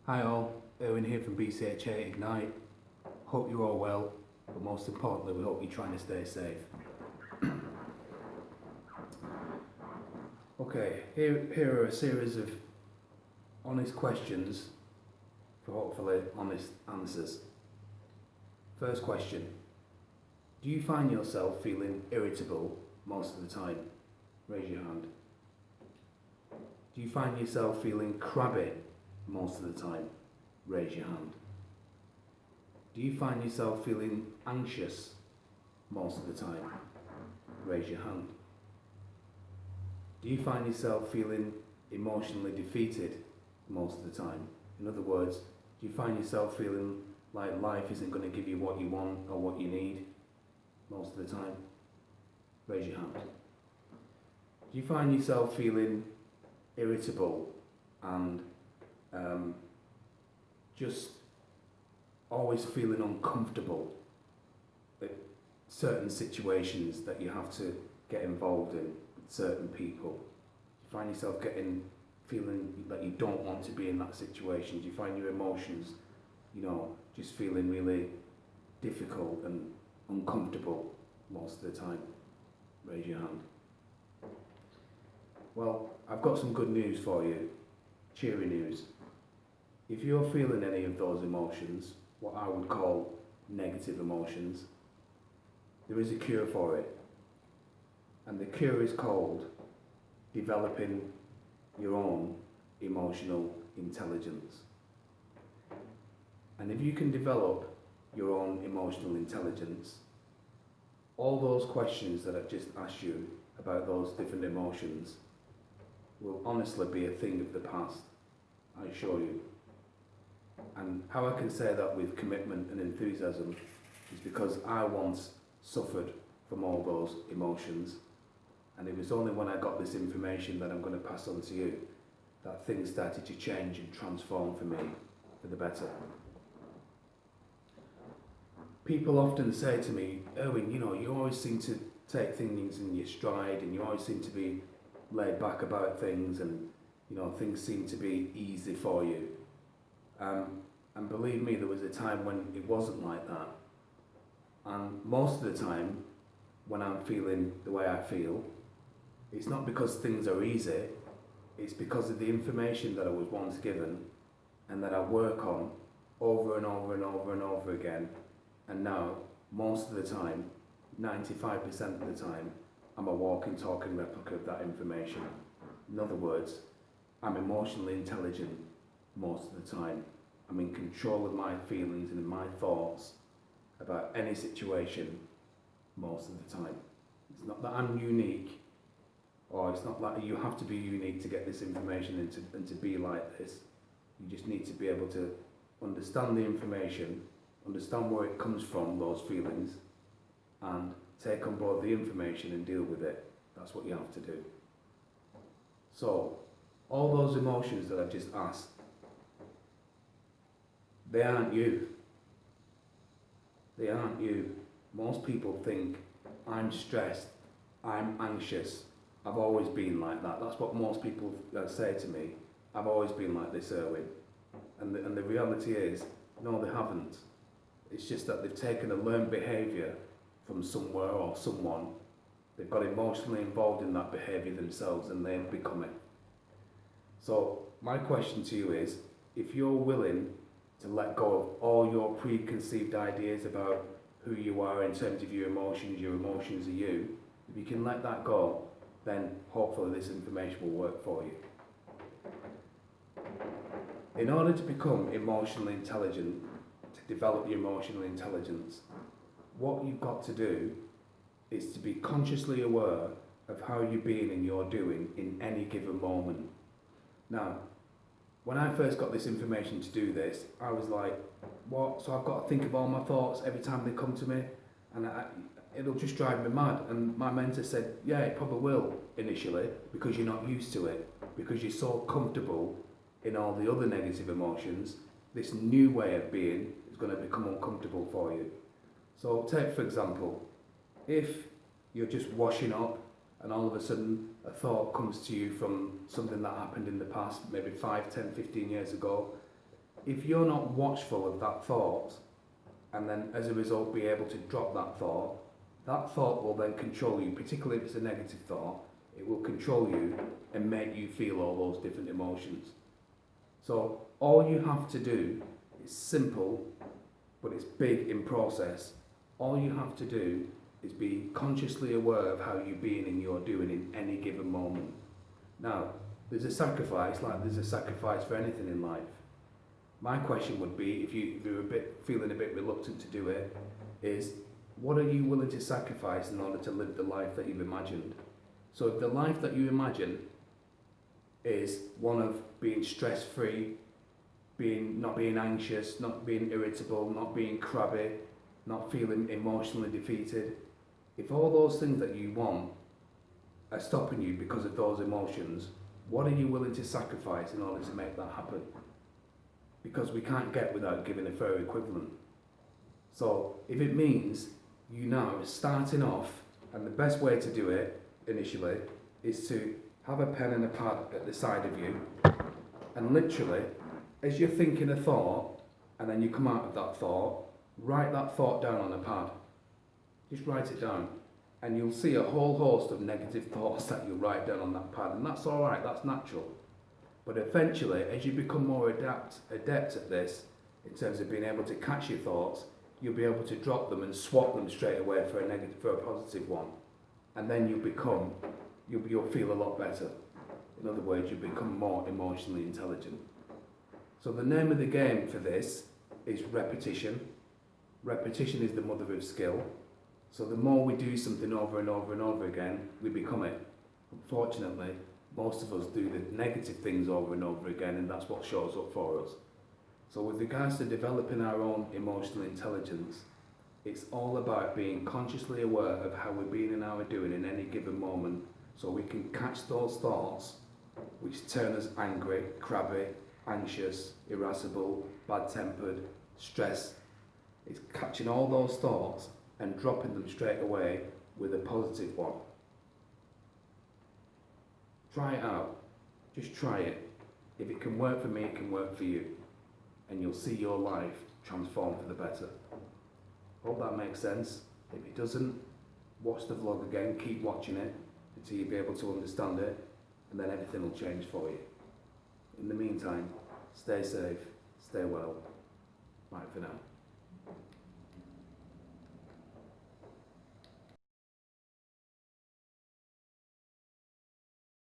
Hi all, Irwin here from BCHA Ignite. Hope you're all well, but most importantly we hope you're trying to stay safe. Okay, here are a series of honest questions for hopefully honest answers. First question, do you find yourself feeling irritable most of the time? Raise your hand. Do you find yourself feeling crabby most of the time? Raise your hand. Do you find yourself feeling anxious most of the time? Raise your hand. Do you find yourself feeling emotionally defeated most of the time? In other words, do you find yourself feeling like life isn't going to give you what you want or what you need most of the time? Raise your hand. Do you find yourself feeling irritable and just always feeling uncomfortable at certain situations that you have to get involved in with certain people? Do you find yourself feeling that you don't want to be in that situation? Do you find your emotions, just feeling really difficult and uncomfortable most of the time? Raise your hand. Well, I've got some good news for you, cheery news. If you're feeling any of those emotions, what I would call negative emotions, there is a cure for it. And the cure is called developing your own emotional intelligence. And if you can develop your own emotional intelligence, all those questions that I've just asked you about those different emotions will honestly be a thing of the past, I assure you. And how I can say that with commitment and enthusiasm is because I once suffered from all those emotions, and it was only when I got this information that I'm going to pass on to you that things started to change and transform for me for the better. People often say to me, Irwin, you always seem to take things in your stride and you always seem to be laid back about things, and things seem to be easy for you. And believe me, there was a time when it wasn't like that. And most of the time, when I'm feeling the way I feel, it's not because things are easy, it's because of the information that I was once given and that I work on over and over and over and over again. And now, most of the time, 95% of the time, I'm a walking, talking replica of that information. In other words, I'm emotionally intelligent most of the time. I'm in control of my feelings and my thoughts about any situation most of the time. It's not that I'm unique, or it's not that you have to be unique to get this information and to be like this. You just need to be able to understand the information, understand where it comes from, those feelings, and take on board the information and deal with it. That's what you have to do. So, all those emotions that I've just asked, they aren't you. They aren't you. Most people think, I'm stressed, I'm anxious, I've always been like that. That's what most people say to me. I've always been like this, Irwin. And the reality is, no, they haven't. It's just that they've taken a learned behaviour from somewhere or someone. They've got emotionally involved in that behaviour themselves and they've become it. So my question to you is, if you're willing to let go of all your preconceived ideas about who you are in terms of your emotions are you, if you can let that go, then hopefully this information will work for you. In order to become emotionally intelligent, to develop your emotional intelligence, what you've got to do is to be consciously aware of how you're being and you're doing in any given moment. Now, when I first got this information to do this, I was like, what? So I've got to think of all my thoughts every time they come to me, and it'll just drive me mad. And my mentor said, yeah, it probably will initially, because you're not used to it, because you're so comfortable in all the other negative emotions. This new way of being is going to become uncomfortable for you. So take, for example, if you're just washing up and all of a sudden a thought comes to you from something that happened in the past, maybe 5, 10, 15 years ago, if you're not watchful of that thought, and then as a result be able to drop that thought will then control you, particularly if it's a negative thought. It will control you and make you feel all those different emotions. So all you have to do is simple, but it's big in process. All you have to do is be consciously aware of how you're being and you're doing in any given moment. Now, there's a sacrifice, like there's a sacrifice for anything in life. My question would be, if you're feeling a bit reluctant to do it, is what are you willing to sacrifice in order to live the life that you've imagined? So if the life that you imagine is one of being stress-free, not being anxious, not being irritable, not being crabby, not feeling emotionally defeated, if all those things that you want are stopping you because of those emotions, what are you willing to sacrifice in order to make that happen? Because we can't get without giving a fair equivalent. So if it means you know starting off, and the best way to do it initially is to have a pen and a pad at the side of you, and literally as you're thinking a thought and then you come out of that thought, write that thought down on a pad. Just write it down, and you'll see a whole host of negative thoughts that you'll write down on that pad, and that's all right, that's natural. But eventually, as you become more adept at this, in terms of being able to catch your thoughts, you'll be able to drop them and swap them straight away for a positive one, and then you'll feel a lot better. In other words, you become more emotionally intelligent. So the name of the game for this is repetition. Repetition is the mother of skill. So the more we do something over and over and over again, we become it. Unfortunately, most of us do the negative things over and over again, and that's what shows up for us. So with regards to developing our own emotional intelligence, it's all about being consciously aware of how we're being and how we're doing in any given moment, so we can catch those thoughts which turn us angry, crabby, anxious, irascible, bad-tempered, stressed. It's catching all those thoughts and dropping them straight away with a positive one. Try it out. Just try it. If it can work for me, it can work for you. And you'll see your life transform for the better. Hope that makes sense. If it doesn't, watch the vlog again, keep watching it until you'll be able to understand it, and then everything will change for you. In the meantime, stay safe, stay well. Bye for now.